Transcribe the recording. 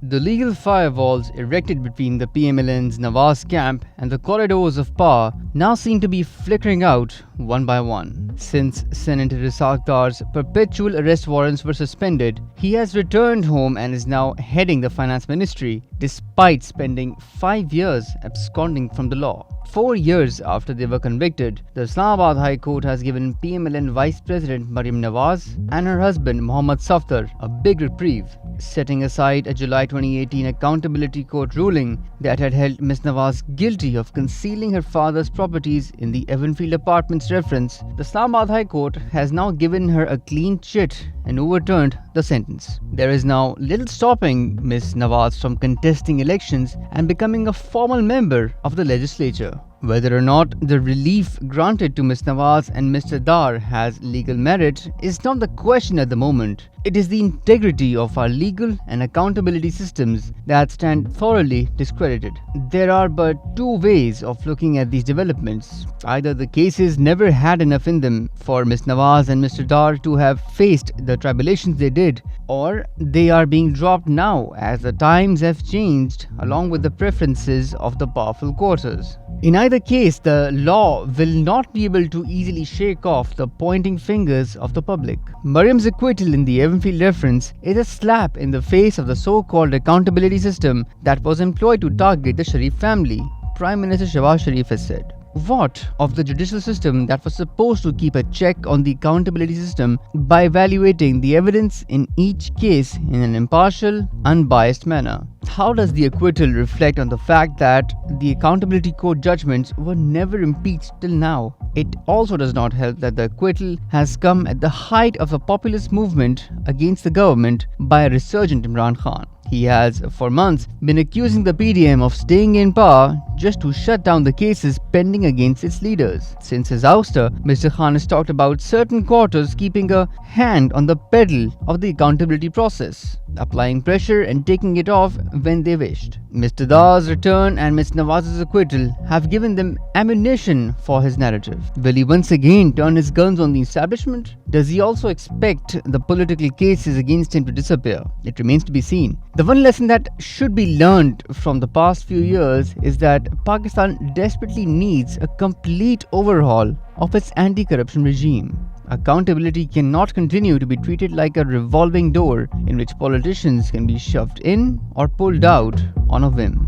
The legal firewalls erected between the PMLN's Nawaz camp and the corridors of power now seem to be flickering out one by one. Since Senator Isakdar's perpetual arrest warrants were suspended, he has returned home and is now heading the finance ministry, despite spending 5 years absconding from the law. 4 years after they were convicted, the Islamabad High Court has given PMLN Vice President Maryam Nawaz and her husband Mohammad Safdar a big reprieve, setting aside a July 2018 Accountability Court ruling that had held Ms. Nawaz guilty of concealing her father's properties in the Avenfield apartments reference. The Islamabad High Court has now given her a clean chit and overturned the sentence. There is now little stopping Ms. Nawaz from contesting elections and becoming a formal member of the legislature. Whether or not the relief granted to Ms. Nawaz and Mr. Dar has legal merit is not the question at the moment. It is the integrity of our legal and accountability systems that stand thoroughly discredited. There are but two ways of looking at these developments. Either the cases never had enough in them for Ms. Nawaz and Mr. Dar to have faced the tribulations they did, or they are being dropped now as the times have changed along with the preferences of the powerful quarters. In either case, the law will not be able to easily shake off the pointing fingers of the public. Maryam's acquittal in the Avenfield reference is a slap in the face of the so-called accountability system that was employed to target the Sharif family, Prime Minister Shehbaz Sharif has said. What of the judicial system that was supposed to keep a check on the accountability system by evaluating the evidence in each case in an impartial, unbiased manner? How does the acquittal reflect on the fact that the accountability court judgments were never impeached till now? It also does not help that the acquittal has come at the height of a populist movement against the government by a resurgent Imran Khan. He has, for months, been accusing the PDM of staying in power just to shut down the cases pending against its leaders. Since his ouster, Mr. Khan has talked about certain quarters keeping a hand on the pedal of the accountability process, applying pressure and taking it off when they wished. Mr. Dar's return and Ms. Nawaz's acquittal have given them ammunition for his narrative. Will he once again turn his guns on the establishment? Does he also expect the political cases against him to disappear? It remains to be seen. The one lesson that should be learned from the past few years is that Pakistan desperately needs a complete overhaul of its anti-corruption regime. Accountability cannot continue to be treated like a revolving door in which politicians can be shoved in or pulled out on a whim.